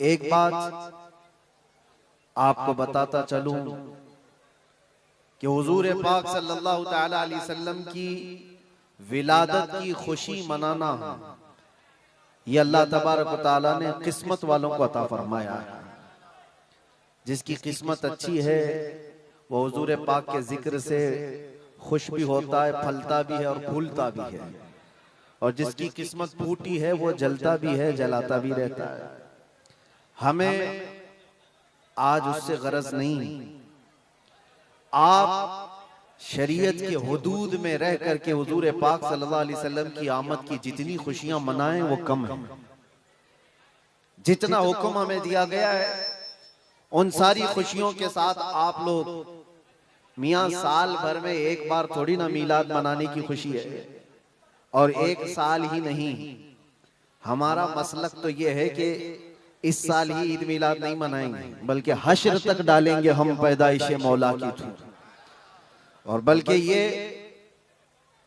एक बात आपको बताता चलूं कि हुजूर पाक सल्लल्लाहु तआला अलैहि वसल्लम की विलादत की खुशी मनाना ये अल्लाह तबारक व तआला ने किस्मत वालों को अता फरमाया है। जिसकी किस्मत अच्छी है वो हुजूर पाक के जिक्र से खुश भी होता है, फलता भी है और फूलता भी है, और जिसकी किस्मत फूटी है वो जलता भी है, जलाता भी रहता है। हमें आज उससे गरज नहीं। आप शरीयत के हुदूद में रह करके हुजूर पाक सल्लल्लाहु अलैहि वसल्लम की आमद की जितनी खुशियां मनाएं वो कम है। जितना हुक्म हमें दिया गया है उन सारी खुशियों के साथ आप लोग मियां साल भर में एक बार थोड़ी ना मीलाद मनाने की खुशी है, और एक साल ही नहीं। हमारा मसलक तो ये है कि इस साल ही ईद मिलाद नहीं मनाएंगे, बल्कि हश्र तक डालेंगे हम पैदाइश मौला की थू, और बल्कि ये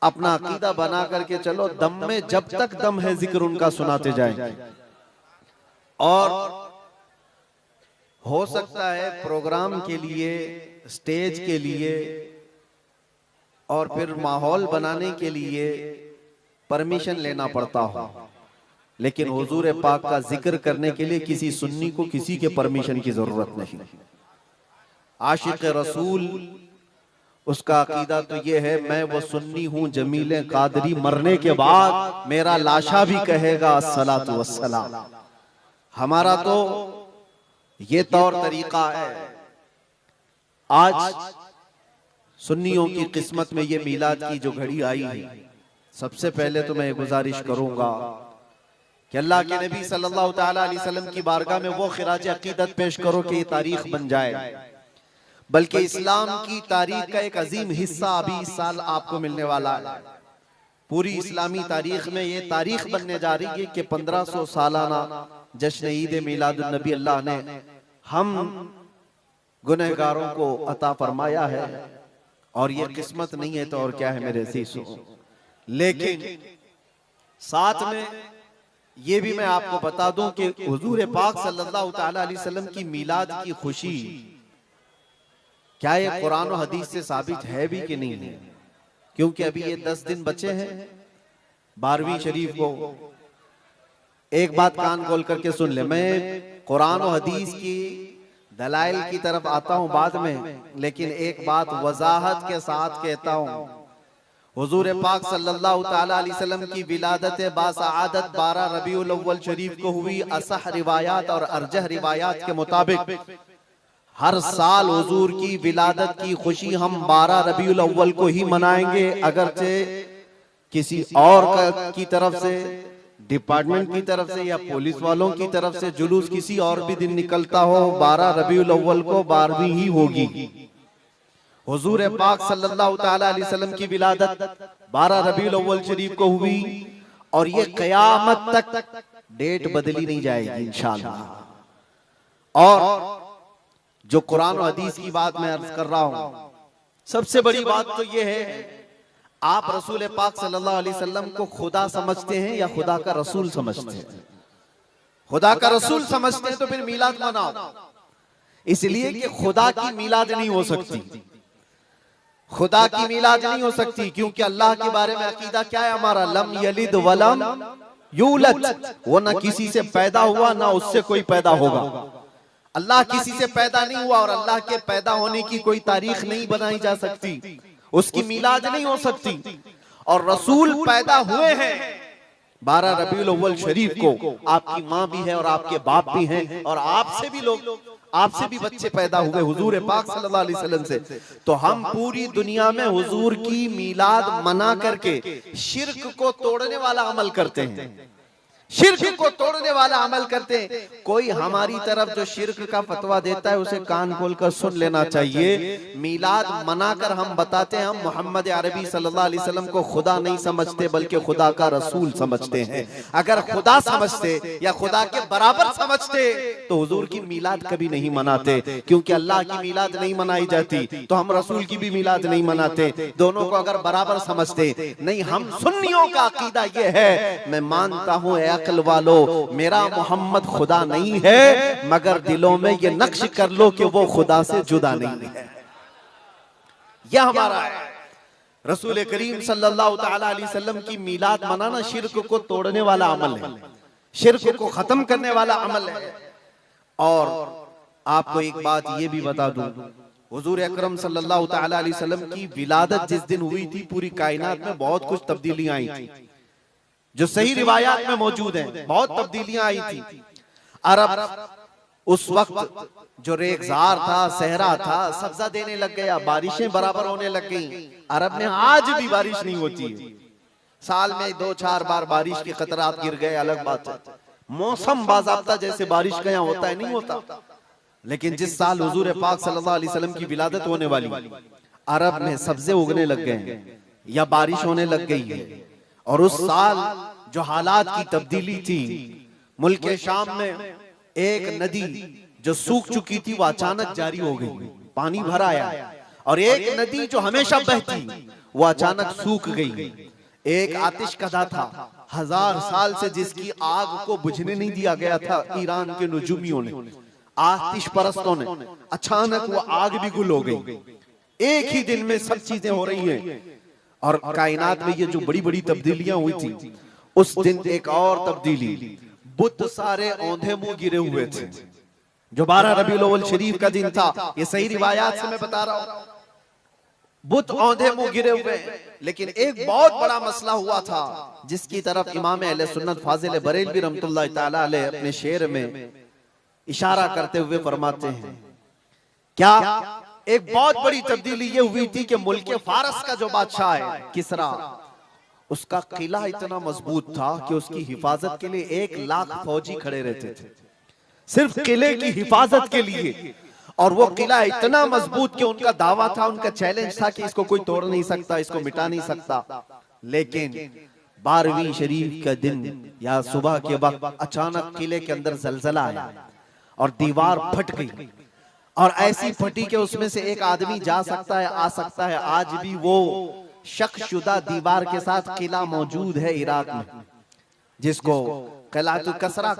अपना अकीदा बना करके चलो दम में जब तक दम है जिक्र उनका सुनाते जाएंगे। और हो सकता है प्रोग्राम के लिए, स्टेज के लिए और फिर माहौल बनाने के लिए परमिशन लेना पड़ता हो, लेकिन हुजूर पाक का जिक्र करने के लिए किसी सुन्नी को किसी के परमिशन की जरूरत नहीं। आशिक रसूल उसका अकीदा तो ये है, मैं वो सुन्नी हूं जमीले कादरी, मरने के बाद मेरा लाशा भी कहेगा अस्सलातु वस्सलाम। हमारा तो ये तौर तरीका है। आज सुन्नियों की किस्मत में ये मीलाद की जो घड़ी आई है, सबसे पहले तो मैं गुजारिश करूंगा कि अल्लाह के नबी सल्लल्लाहु तआला अलैहि वसल्लम की बारगाह में वो खिराज अकीदत पेश करो कि ये तारीख बन जाए। बल्कि इस्लाम की तारीख का एक अजीम हिस्सा अभी इस साल आपको मिलने वाला है। पूरी इस्लामी तारीख में ये तारीख बनने जा रही है कि 1500 सालाना जश्न ईद मिलादुन नबी अल्लाह ने हम गुनहगारों को अता फरमाया है, और ये किस्मत नहीं है तो और क्या है मेरे अज़ीज़ों। लेकिन साथ में ये भी मैं आपको बता दूं कि हुजूर पाक सल्लल्लाहु तआला अलैहि वसल्लम की मीलाद की खुशी क्या ये कुरान और हदीस से साबित है भी कि नहीं है? क्योंकि अभी ये 10 दिन बचे हैं 12वीं शरीफ को। एक बात कान खोल करके सुन ले, मैं कुरान और हदीस की दलाइल की तरफ आता हूं बाद में, लेकिन एक बात वजाहत के साथ कहता हूं। हुजूर पाक सल्लल्लाहु तआला अलैहि वसल्लम की विलादत बासआदत 12 रबीउल अव्वल शरीफ को हुई। असह रिवायात और अरजह रिवायात के मुताबिक हर साल हुजूर की विलादत की खुशी हम 12 रबीउल अव्वल को ही मनाएंगे, अगरचे किसी और की तरफ से, डिपार्टमेंट की तरफ से या पुलिस वालों की तरफ से जुलूस किसी और भी दिन निकलता हो, 12 रबीउल अव्वल को 12वीं ही होगी। हुजूर पाक सल्लल्लाहु तआला अलैहि वसल्लम की विलादत 12 रबीउल अव्वल शरीफ को हुई, और ये कयामत तक डेट बदली नहीं जाएगी इंशाअल्लाह। और जो कुरान और हदीस की बात मैं अर्ज कर रहा हूं, सबसे बड़ी बात तो ये है, आप रसूल पाक सल्लल्लाहु अलैहि वसल्लम को खुदा समझते हैं या खुदा का रसूल समझते हैं? खुदा का रसूल समझते हैं तो फिर मीलाद मनाओ, इसलिए कि खुदा की मीलाद नहीं हो सकती। खुदा की मीलाद नहीं हो सकती क्योंकि अल्लाह के बारे में अकीदा क्या है हमारा? लम यलिद वलम यूलद, वो ना किसी से पैदा हुआ ना उससे कोई पैदा होगा। अल्लाह किसी से पैदा नहीं हुआ, और अल्लाह के पैदा होने की कोई तारीख नहीं बनाई जा सकती, उसकी मीलाद नहीं हो सकती। और रसूल पैदा हुए हैं 12 रबीउल अव्वल शरीफ को। आपकी माँ भी है और आपके बाप भी हैं, और आपसे भी लोग, आपसे भी बच्चे पैदा हुए हुजूर पाक सल्लल्लाहु अलैहि वसल्लम से। तो हम पूरी दुनिया में हुजूर की मीलाद मना करके शिर्क को तोड़ने वाला अमल करते हैं, शिर्क को तोड़ने वाला अमल करते हैं। कोई हमारी तरफ जो शिर्क का फतवा देता है उसे कान खोलकर सुन लेना चाहिए। मीलाद मनाकर हम बताते हैं हम मोहम्मद अरबी सल्लल्लाहु अलैहि वसल्लम को खुदा नहीं समझते बल्कि खुदा का रसूल समझते हैं। अगर खुदा समझते या खुदा के बराबर समझते तो हुजूर की मीलाद कभी नहीं मनाते, क्योंकि अल्लाह की मीलाद नहीं मनाई जाती तो हम रसूल की भी मीलाद नहीं मनाते। दोनों को अगर बराबर समझते नहीं, हम सुन्नियों का अकीदा यह है, मैं मानता हूँ अक्ल वालो, मेरा मोहम्मद खुदा नहीं है, मगर दिलों में ये नक्श कर लो कि वो खुदा से जुदा नहीं है। यह हमारा है। रसूल करीम सल्लल्लाहु ताला अलैहि वसल्लम की मीलाद मनाना शिर्क को तोड़ने वाला अमल है, शिर्क को खत्म करने वाला अमल है। और आपको एक बात ये भी बता दूं, हुजूर अकरम सल्लल्लाहु ताला अलैहि वसल्लम की विलादत जिस दिन हुई थी, पूरी कायनात में बहुत कुछ तब्दीलियां आई थी, जो सही रिवायात में मौजूद हैं। बहुत तब्दीलियां आई थी। अरब उस वक्त जो रेगजार था, सहरा था, सब्जा देने लग गया, बारिशें बराबर होने लग गई। अरब में आज भी बारिश नहीं होती है, साल में 2-4 बार बारिश के खतरात गिर गए, अलग बात है। मौसम बाज़ाब्ता जैसे बारिश का यहाँ होता है, नहीं होता। लेकिन जिस साल हुजूर पाक सल्लल्लाहु अलैहि वसल्लम की विलादत होने वाली, अरब में सब्जे उगने लग गए या बारिश होने लग गई है। और उस साल जो हालात की तब्दीली थी, मुल्क शाम में एक नदी जो सूख चुकी थी वो अचानक जारी हो गई, पानी भर आया। और एक नदी जो हमेशा बहती वो अचानक सूख गई। एक आतिश कदा था, 1000 साल से जिसकी आग को बुझने नहीं दिया गया था ईरान के नुजूमियों ने, आतिश परस्तों ने, अचानक वो आग भी गुल हो गई। एक ही दिन में सब चीजें हो रही हैं। और कायनात में ये जो बड़ी बड़ी तब्दीलियां हुई थी, उस दिन एक और तब्दीली, बुत सारे औंधे मुंह गिरे हुए थे। जो 12 रबीउल अव्वल शरीफ का दिन था, ये सही रिवायात से मैं बता रहा हूं, बुत औंधे मुंह गिरे हुए। लेकिन एक बहुत बड़ा मसला हुआ था, जिसकी तरफ इमाम अहले सुन्नत फाजिल बरेलवी रहमतुल्लाह ताला अलैह अपने शेर में इशारा करते हुए फरमाते हैं, क्या एक बहुत बड़ी तब्दीली ये हुई थी कि मुल्क फारस का जो बादशाह है किसरा, उसका किला इतना मजबूत था कि उसकी हिफाजत के लिए 1 लाख फौजी खड़े रहते थे, सिर्फ किले की हिफाजत के लिए। और वो किला इतना मजबूत कि उनका दावा था, उनका चैलेंज था कि इसको कोई तोड़ नहीं सकता, इसको मिटा नहीं सकता। लेकिन 12वीं शरीफ का दिन या सुबह के वक्त अचानक किले के अंदर जलजला आया और दीवार फट गई। और ऐसी फटी कि उसमें से एक आदमी जा सकता है, आ सकता है। आज भी वो शकशुदा दीवार के साथ किला मौजूद है इराक में, जिसको किलातुल किसरा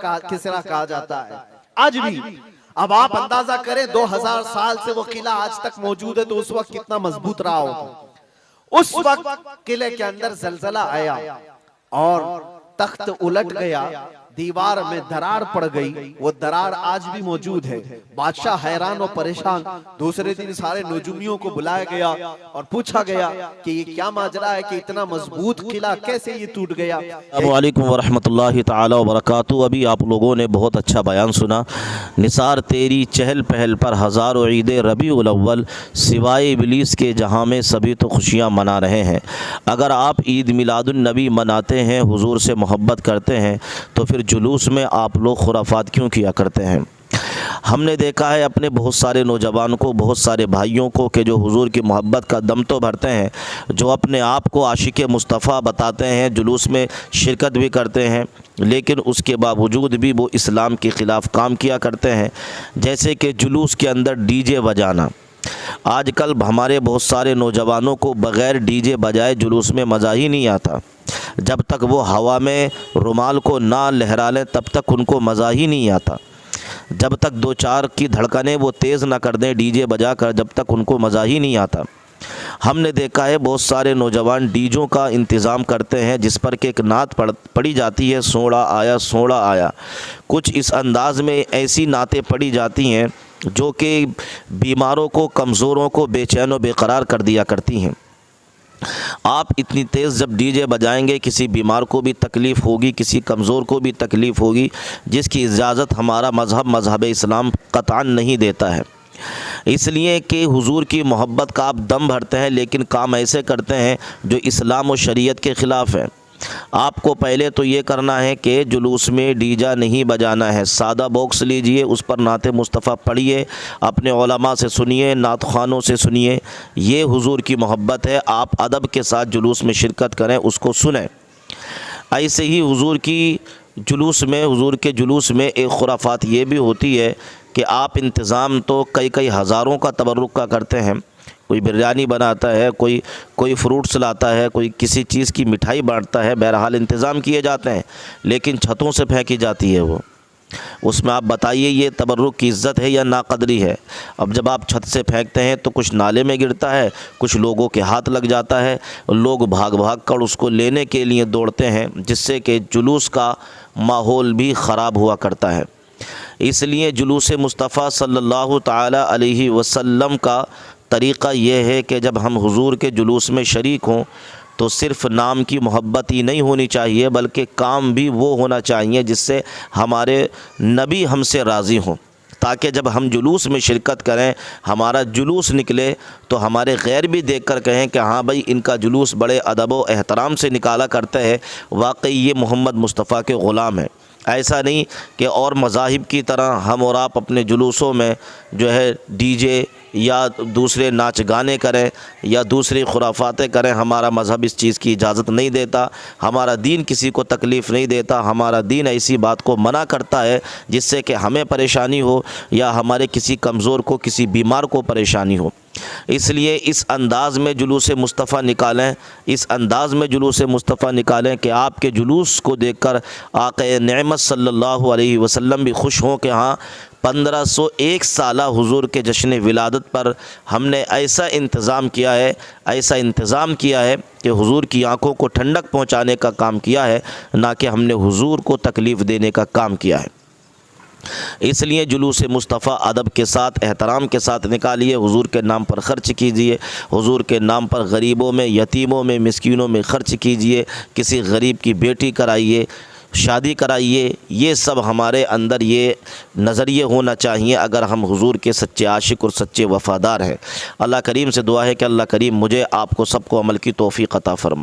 कहा जाता है आज भी। अब आप अंदाजा करें 2000 साल से वो किला आज तक मौजूद है, तो उस वक्त कितना मजबूत रहा होगा। उस वक्त किले के अंदर जलजला आया और तख्त उलट गया, दीवार में दरार पड़ गई। वो दरार आज भी मौजूद है। बादशाह हैरान और परेशान। दूसरे दिन सारे नजूमियों को बुलाया गया और पूछा गया कि ये क्या माजरा है कि इतना मजबूत किला कैसे ये टूट गया। अस्सलामु अलैकुम वरहमतुल्लाहि ताला वबरकातुहू। अभी आप लोगों ने बहुत अच्छा बयान सुना। निसार तेरी चहल पहल पर हज़ारों ईद रबीउल अव्वल सिवाय इब्लीस के जहाँ में सभी तो खुशियाँ मना रहे हैं। अगर आप ईद मिलादुन नबी मनाते हैं, हुजूर से मोहब्बत करते हैं, तो फिर जुलूस में आप लोग खुराफात क्यों किया करते हैं? हमने देखा है अपने बहुत सारे नौजवान को, बहुत सारे भाइयों को कि जो हुजूर की मोहब्बत का दम तो भरते हैं, जो अपने आप को आशिक मुस्तफ़ा बताते हैं, जुलूस में शिरकत भी करते हैं, लेकिन उसके बावजूद भी वो इस्लाम के ख़िलाफ़ काम किया करते हैं। जैसे कि जुलूस के अंदर डीजे बजाना। आजकल हमारे बहुत सारे नौजवानों को बग़ैर डीजे बजाए जुलूस में मज़ा ही नहीं आता। जब तक वो हवा में रुमाल को ना लहरा लें तब तक उनको मज़ा ही नहीं आता। जब तक 2-4 की धड़कनें वो तेज़ ना कर दें डीजे बजा कर, जब तक उनको मज़ा ही नहीं आता। हमने देखा है बहुत सारे नौजवान डीजों का इंतज़ाम करते हैं, जिस पर कि एक नात पढ़ी जाती है, सोड़ा आया सोड़ा आया। कुछ इस अंदाज़ में ऐसी नातें पढ़ी जाती हैं जो कि बीमारों को, कमज़ोरों को बेचैन व बेकरार कर दिया करती हैं। आप इतनी तेज़ जब डीजे बजाएंगे, किसी बीमार को भी तकलीफ़ होगी, किसी कमज़ोर को भी तकलीफ़ होगी, जिसकी इजाज़त हमारा मज़हब इस्लाम क़तअन नहीं देता है। इसलिए कि हुजूर की मोहब्बत का आप दम भरते हैं, लेकिन काम ऐसे करते हैं जो इस्लाम और शरीयत के ख़िलाफ़ है। आपको पहले तो ये करना है कि जुलूस में डीजा नहीं बजाना है। सादा बॉक्स लीजिए, उस पर नाते मुस्तफ़ा पढ़िए, अपने उलमा से सुनिए, नात ख़ानों से सुनिए। ये हुजूर की मोहब्बत है। आप अदब के साथ जुलूस में शिरकत करें, उसको सुनें। ऐसे ही हुजूर की जुलूस में, हुजूर के जुलूस में एक खुराफात ये भी होती है कि आप इंतज़ाम तो कई हज़ारों का तबर्रुक का करते हैं, कोई बिरयानी बनाता है, कोई फ्रूट्स लाता है, कोई किसी चीज़ की मिठाई बांटता है, बहरहाल इंतज़ाम किए जाते हैं, लेकिन छतों से फेंकी जाती है वो। उसमें आप बताइए ये तबर्रुक की इज़्ज़त है या नाकदरी है। अब जब आप छत से फेंकते हैं तो कुछ नाले में गिरता है, कुछ लोगों के हाथ लग जाता है, लोग भाग भाग कर उसको लेने के लिए दौड़ते हैं, जिससे कि जुलूस का माहौल भी ख़राब हुआ करता है। इसलिए जुलूस मुस्तफ़ा सल्लल्लाहु ताला अलैहि वसल्लम का तरीक़ा यह है कि जब हम हुजूर के जुलूस में शरीक हों तो सिर्फ़ नाम की मोहब्बत ही नहीं होनी चाहिए, बल्कि काम भी वो होना चाहिए जिससे हमारे नबी हमसे राज़ी हों, ताकि जब हम जुलूस में शिरकत करें, हमारा जुलूस निकले तो हमारे गैर भी देखकर कहें कि हाँ भाई, इनका जुलूस बड़े अदब व एहतराम से निकाला करते हैं, वाकई ये मोहम्मद मुस्तफ़ा के ग़ुलाम हैं। ऐसा नहीं कि और मज़ाहिब की तरह हम और आप अपने जुलूसों में जो है डीजे या दूसरे नाच गाने करें या दूसरी खुराफातें करें। हमारा मज़हब इस चीज़ की इजाज़त नहीं देता, हमारा दीन किसी को तकलीफ़ नहीं देता। हमारा दीन ऐसी बात को मना करता है जिससे कि हमें परेशानी हो या हमारे किसी कमज़ोर को, किसी बीमार को परेशानी हो। इसलिए इस अंदाज़ में जुलूस मुस्तफ़ा निकालें, इस अंदाज़ में जुलूस मुस्तफ़ा निकालें कि आपके जुलूस को देखकर आक़ा नेमत सल्लल्लाहु अलैहि वसल्लम भी खुश हों कि हाँ, 1501 साला हुजूर के जश्न विलादत पर हमने ऐसा इंतज़ाम किया है, ऐसा इंतज़ाम किया है कि हुजूर की आँखों को ठंडक पहुँचाने का काम किया है, ना कि हमने हुजूर को तकलीफ़ देने का काम किया है। इसलिए जुलूस मुस्तफ़ा अदब के साथ, एहतराम के साथ निकालिए। हुजूर के नाम पर ख़र्च कीजिए, हुजूर के नाम पर गरीबों में, यतीमों में, मिस्कीनों में ख़र्च कीजिए। किसी गरीब की बेटी कराइए, शादी कराइए। ये सब हमारे अंदर ये नज़रिए होना चाहिए अगर हम हुजूर के सच्चे आशिक और सच्चे वफ़ादार हैं। अल्लाह करीम से दुआ है कि अल्लाह करीम मुझे, आपको, सबको अमल की तौफ़ीक़ अता फ़रमाए।